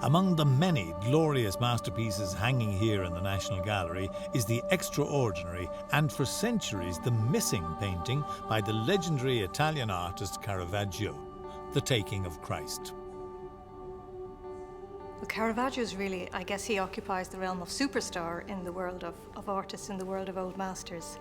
Among the many glorious masterpieces hanging here in the National Gallery is the extraordinary and for centuries the missing painting by the legendary Italian artist Caravaggio, The Taking of Christ. Well, Caravaggio is really, I guess he occupies the realm of superstar in the world of artists, in the world of old masters.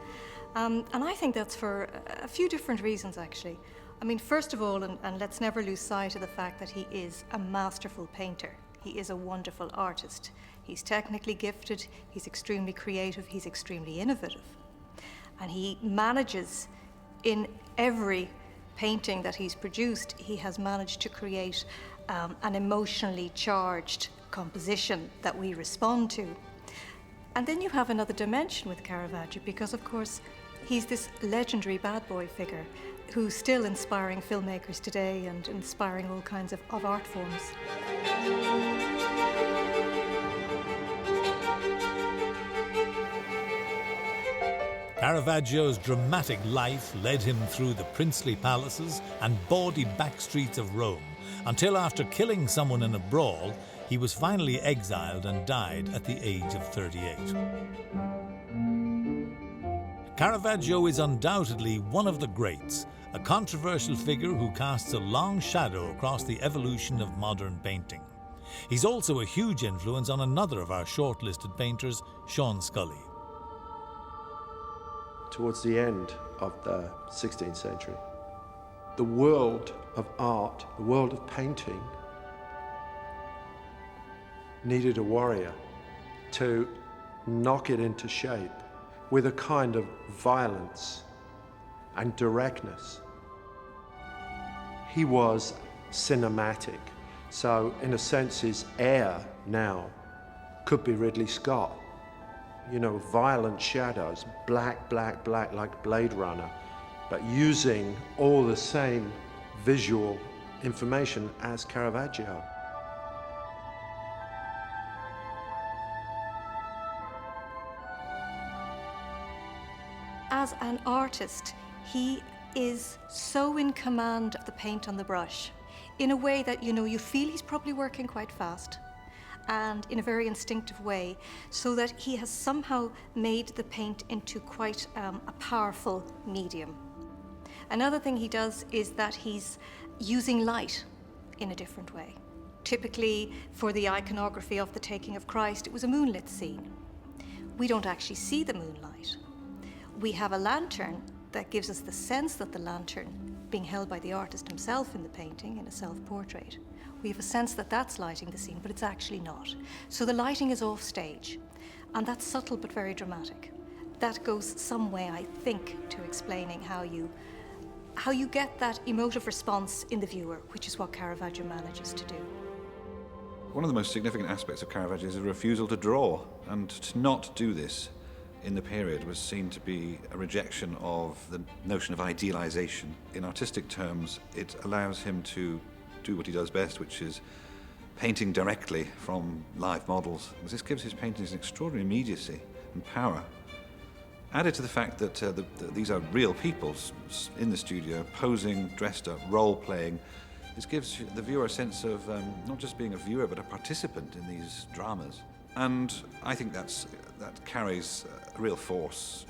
And I think that's for a few different reasons, actually. I mean, first of all, and let's never lose sight of the fact that he is a masterful painter. He is a wonderful artist. He's technically gifted, he's extremely creative, he's extremely innovative. And he manages, in every painting that he's produced, he has managed to create an emotionally charged composition that we respond to. And then you have another dimension with Caravaggio, because of course he's this legendary bad boy figure who's still inspiring filmmakers today and inspiring all kinds of art forms. Caravaggio's dramatic life led him through the princely palaces and bawdy back streets of Rome, until after killing someone in a brawl, he was finally exiled and died at the age of 38. Caravaggio is undoubtedly one of the greats, a controversial figure who casts a long shadow across the evolution of modern painting. He's also a huge influence on another of our shortlisted painters, Sean Scully. Towards the end of the 16th century, the world of art, the world of painting, needed a warrior to knock it into shape with a kind of violence and directness. He was cinematic, so in a sense his heir now could be Ridley Scott. You know, violent shadows, black, black, black, like Blade Runner, but using all the same visual information as Caravaggio. As an artist, he is so in command of the paint on the brush in a way that, you feel he's probably working quite fast and in a very instinctive way, so that he has somehow made the paint into quite a powerful medium. Another thing he does is that he's using light in a different way. Typically, for the iconography of the Taking of Christ, it was a moonlit scene. We don't actually see the moonlight. We have a lantern that gives us the sense that the lantern, being held by the artist himself in the painting, in a self-portrait, we have a sense that that's lighting the scene, but it's actually not. So the lighting is off stage, and that's subtle but very dramatic. That goes some way, I think, to explaining how you get that emotive response in the viewer, which is what Caravaggio manages to do. One of the most significant aspects of Caravaggio is a refusal to draw, and to not do this in the period was seen to be a rejection of the notion of idealization. In artistic terms, it allows him to do what he does best, which is painting directly from live models. This gives his paintings an extraordinary immediacy and power. Added to the fact that these are real people in the studio, posing, dressed up, role-playing, this gives the viewer a sense of not just being a viewer, but a participant in these dramas. And I think that carries a real force.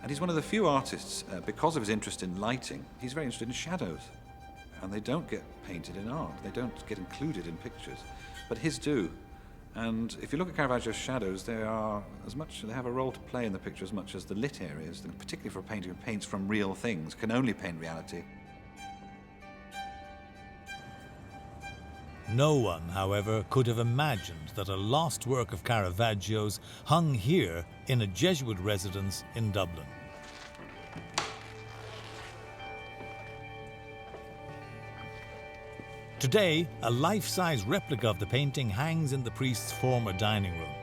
And he's one of the few artists, because of his interest in lighting, he's very interested in shadows. And they don't get painted in art, they don't get included in pictures, but his do. And if you look at Caravaggio's shadows, they have a role to play in the picture as much as the lit areas, particularly for a painter who paints from real things, can only paint reality. No one, however, could have imagined that a lost work of Caravaggio's hung here in a Jesuit residence in Dublin. Today, a life-size replica of the painting hangs in the priest's former dining room.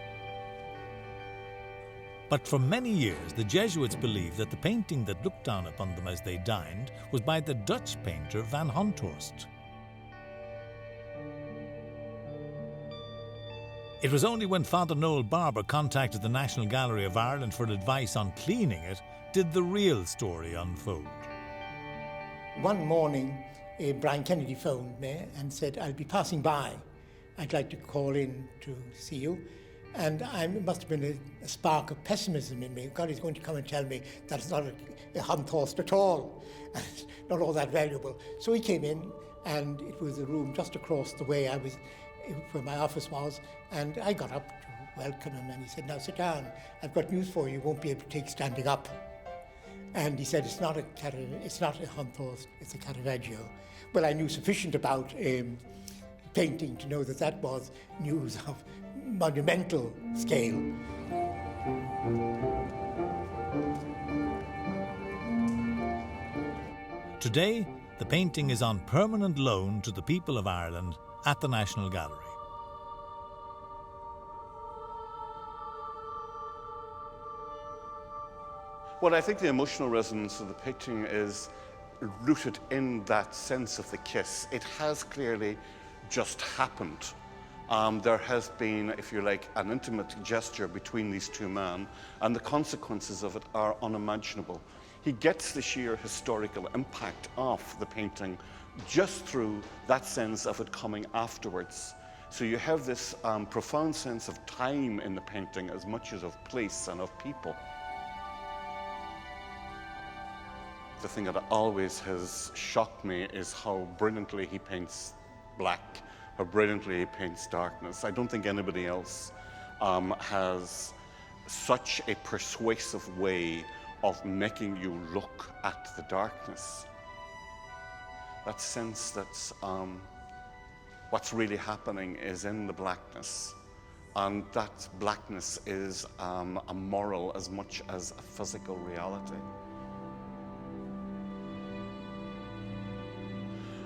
But for many years, the Jesuits believed that the painting that looked down upon them as they dined was by the Dutch painter Van Honthorst. It was only when Father Noel Barber contacted the National Gallery of Ireland for advice on cleaning it did the real story unfold. One morning, Brian Kennedy phoned me and said, "I'll be passing by I'd like to call in to see you. And it must have been a spark of pessimism in me. God is going to come and tell me that it's not a Handtost at all, and it's not all that valuable. So he came in, and it was a room just across the way where my office was, and I got up to welcome him, and he said, "Now sit down. I've got news for you. You won't be able to take standing up." And he said, it's not a Handtost, it's a Caravaggio. Well, I knew sufficient about painting to know that that was news of monumental scale. Today, the painting is on permanent loan to the people of Ireland at the National Gallery. Well, I think the emotional resonance of the painting is rooted in that sense of the kiss. It has clearly just happened. There has been, if you like, an intimate gesture between these two men, and the consequences of it are unimaginable. He gets the sheer historical impact of the painting just through that sense of it coming afterwards. So you have this profound sense of time in the painting as much as of place and of people. The thing that always has shocked me is how brilliantly he paints black, how brilliantly he paints darkness. I don't think anybody else has such a persuasive way of making you look at the darkness. That sense that what's really happening is in the blackness, and that blackness is a moral as much as a physical reality.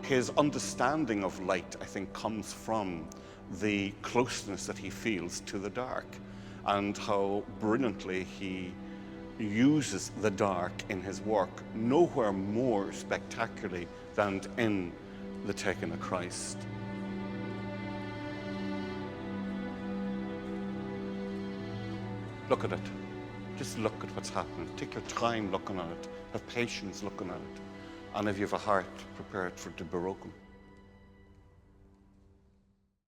His understanding of light, I think, comes from the closeness that he feels to the dark, and how brilliantly he uses the dark in his work, nowhere more spectacularly than in The Taking of Christ. Look at it. Just look at what's happening. Take your time looking at it. Have patience looking at it. And if you have a heart, prepare it for to be broken.